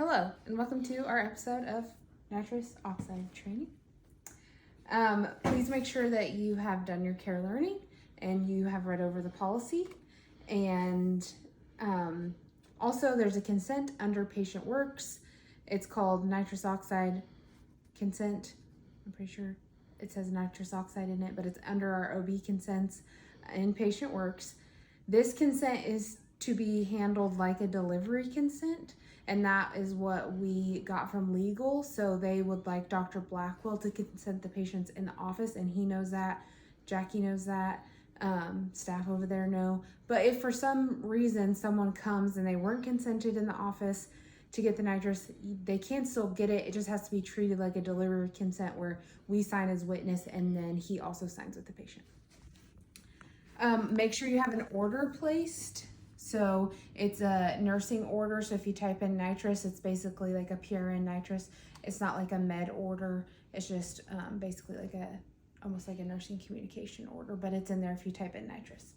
Hello, and welcome to our episode of Nitrous Oxide Training. Please make sure that you have done your care learning and you have read over the policy. And also there's a consent under patient works. It's called nitrous oxide consent. I'm pretty sure it says nitrous oxide in it, but it's under our OB consents in patient works. This consent is to be handled like a delivery consent, and that is what we got from legal. So they would like Dr. Blackwell to consent the patients in the office, and he knows that, Jackie knows that, staff over there know. But if for some reason someone comes and they weren't consented in the office to get the nitrous, they can still get it. It just has to be treated like a delivery consent where we sign as witness and then he also signs with the patient. Make sure you have an order placed. So it's a nursing order. So if you type in nitrous, it's basically like a PRN nitrous. It's not like a med order. It's just basically like almost like a nursing communication order, but it's in there if you type in nitrous.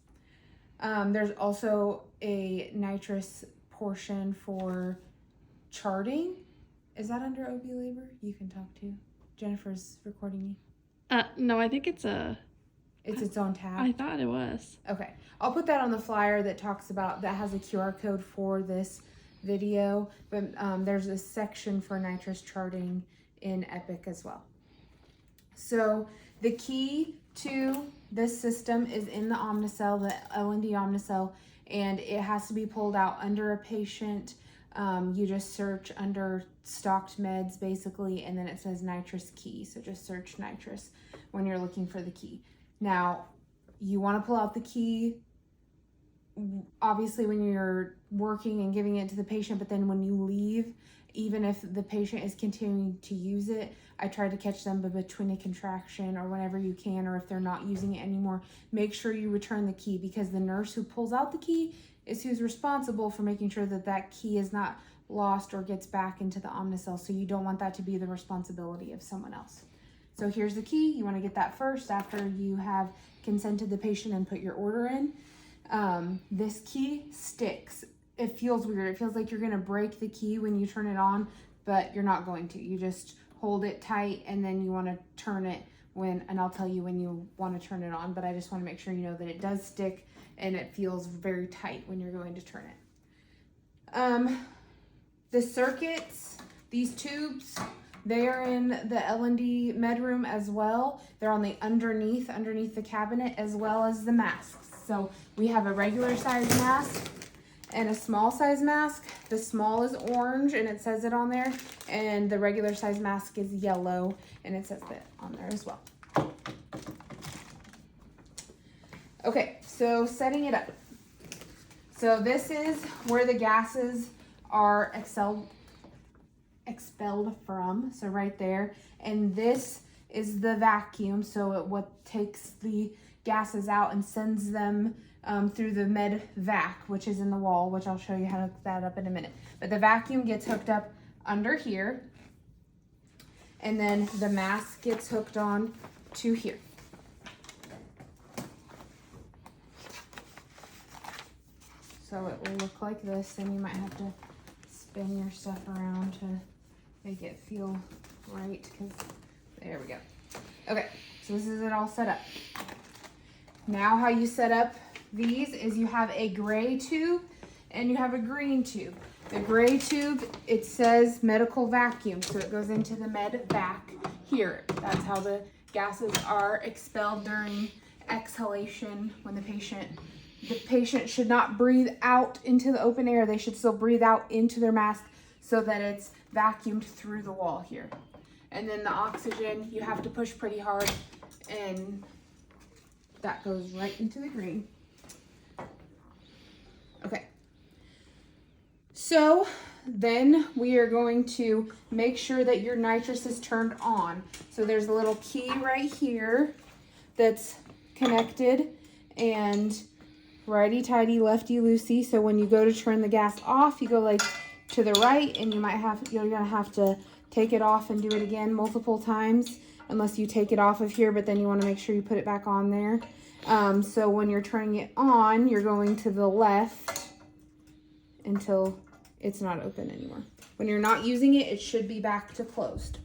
There's also a nitrous portion for charting. Is that under OB labor? You can talk to. Jennifer's recording you. No, I think it's its own tab. I thought it was. Okay. I'll put that on the flyer that has a QR code for this video, but there's a section for nitrous charting in Epic as well. So the key to this system is in the Omnicell, the L&D Omnicell, and it has to be pulled out under a patient. You just search under stocked meds basically, and then it says nitrous key. So just search nitrous when you're looking for the key. Now, you want to pull out the key, obviously, when you're working and giving it to the patient, but then when you leave, even if the patient is continuing to use it, I try to catch them between a contraction or whenever you can, or if they're not using it anymore, make sure you return the key, because the nurse who pulls out the key is who's responsible for making sure that that key is not lost or gets back into the Omnicell. So you don't want that to be the responsibility of someone else. So here's the key. You want to get that first after you have consented the patient and put your order in. This key sticks. It feels weird. It feels like you're going to break the key when you turn it on, but you're not going to. You just hold it tight and then you want to turn it and I'll tell you when you want to turn it on, but I just want to make sure you know that it does stick and it feels very tight when you're going to turn it. The circuits, these tubes, they are in the L&D med room as well. They're on the underneath the cabinet, as well as the masks. So we have a regular size mask and a small size mask. The small is orange and it says it on there, and the regular size mask is yellow and it says that on there as well. Okay, so setting it up. So this is where the gases are expelled from, so right there, and this is the vacuum, so what takes the gases out and sends them through the med vac, which is in the wall, which I'll show you how to hook that up in a minute. But the vacuum gets hooked up under here, and then the mask gets hooked on to here. So it will look like this, and you might have to spin your stuff around to make it feel right, because there we go. Okay, so this is it all set up. Now how you set up these is you have a gray tube and you have a green tube. The gray tube, it says medical vacuum, so it goes into the med vac here. That's how the gases are expelled during exhalation when the patient should not breathe out into the open air. They should still breathe out into their mask so that it's vacuumed through the wall here. And then the oxygen, you have to push pretty hard, and that goes right into the green. Okay. So then we are going to make sure that your nitrous is turned on. So there's a little key right here that's connected, and righty-tighty, lefty-loosey. So when you go to turn the gas off, you go like to the right, and you're gonna have to take it off and do it again multiple times, unless you take it off of here, but then you want to make sure you put it back on there. So when you're turning it on, you're going to the left until it's not open anymore. When you're not using it, it should be back to closed.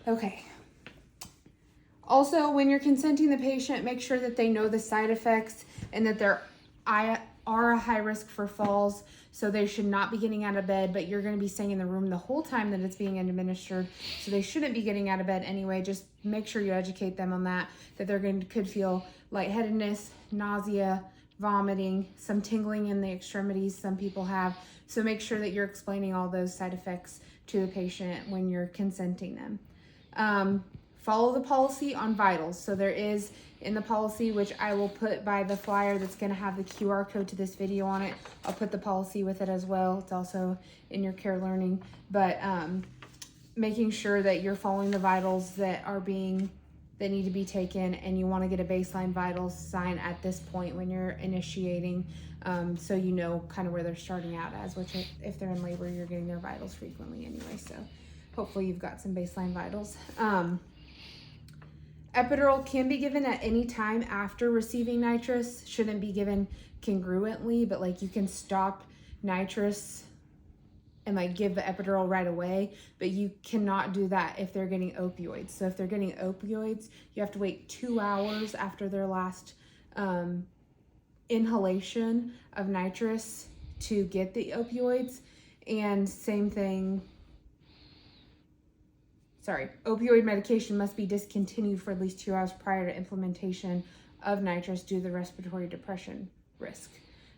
Okay. Also, when you're consenting the patient, make sure that they know the side effects and that they're are a high risk for falls, so they should not be getting out of bed, but you're going to be staying in the room the whole time that it's being administered, so they shouldn't be getting out of bed anyway. Just make sure you educate them on that could feel lightheadedness, nausea, vomiting, some tingling in the extremities some people have. So make sure that you're explaining all those side effects to the patient when you're consenting them. Follow the policy on vitals. So there is in the policy, which I will put by the flyer that's going to have the QR code to this video on it. I'll put the policy with it as well. It's also in your care learning, but making sure that you're following the vitals that need to be taken, and you want to get a baseline vitals sign at this point when you're initiating, so you know kind of where they're starting out as, which if they're in labor, you're getting their vitals frequently anyway, so hopefully you've got some baseline vitals. Epidural can be given at any time after receiving nitrous. Shouldn't be given congruently, but like you can stop nitrous and like give the epidural right away, but you cannot do that if they're getting opioids. So if they're getting opioids, you have to wait 2 hours after their last inhalation of nitrous to get the opioids. And same thing, opioid medication must be discontinued for at least 2 hours prior to implementation of nitrous due to the respiratory depression risk.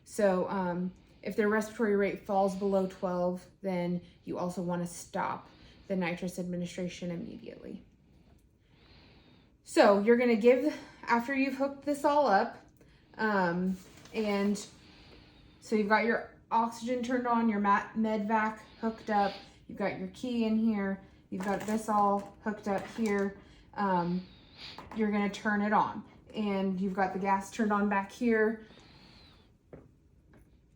So if their respiratory rate falls below 12, then you also want to stop the nitrous administration immediately. So you're going to give, after you've hooked this all up, and so you've got your oxygen turned on, your med vac hooked up, you've got your key in here, you've got this all hooked up here, you're going to turn it on, and you've got the gas turned on back here.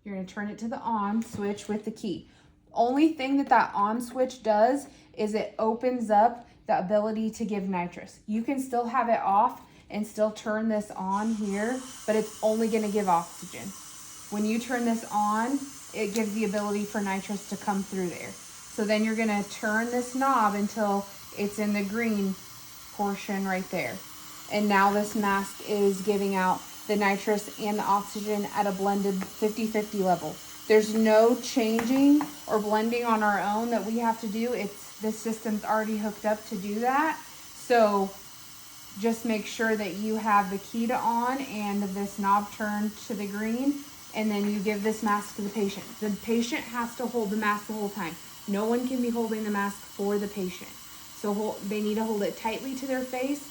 You're going to turn it to the on switch with the key. Only thing that on switch does is it opens up the ability to give nitrous. You can still have it off and still turn this on here, but it's only going to give oxygen. When you turn this on, it gives the ability for nitrous to come through there. So then you're going to turn this knob until it's in the green portion right there. And now this mask is giving out the nitrous and the oxygen at a blended 50-50 level. There's no changing or blending on our own that we have to do. This system's already hooked up to do that. So just make sure that you have the key to on and this knob turned to the green, and then you give this mask to the patient. The patient has to hold the mask the whole time. No one can be holding the mask for the patient. So they need to hold it tightly to their face,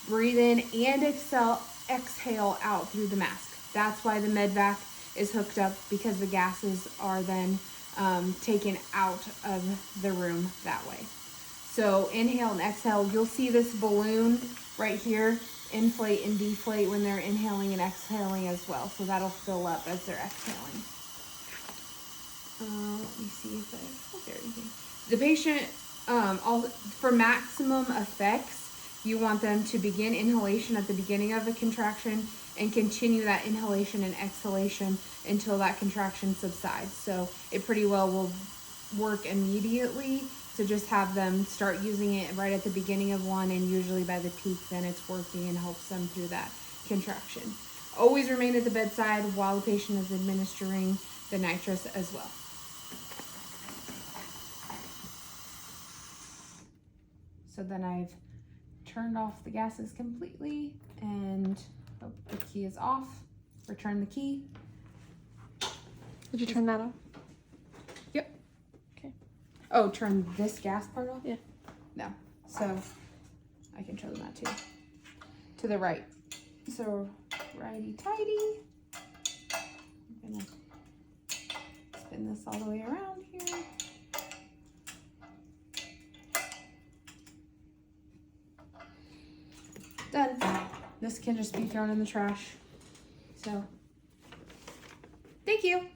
breathe in and exhale out through the mask. That's why the med vac is hooked up, because the gases are then taken out of the room that way. So inhale and exhale. You'll see this balloon right here inflate and deflate when they're inhaling and exhaling as well. So that'll fill up as they're exhaling. Let me see if there you go. The patient, for maximum effects, you want them to begin inhalation at the beginning of the contraction and continue that inhalation and exhalation until that contraction subsides. So it pretty well will work immediately. So just have them start using it right at the beginning of one, and usually by the peak, then it's working and helps them through that contraction. Always remain at the bedside while the patient is administering the nitrous as well. So then I've turned off the gases completely, and the key is off. Return the key. Did you turn that off? Yep. Okay. Oh, turn this gas part off? Yeah. No. So I can show them that too. To the right. So righty tighty. I'm gonna spin this all the way around here. Done. This can just be thrown in the trash. So, thank you.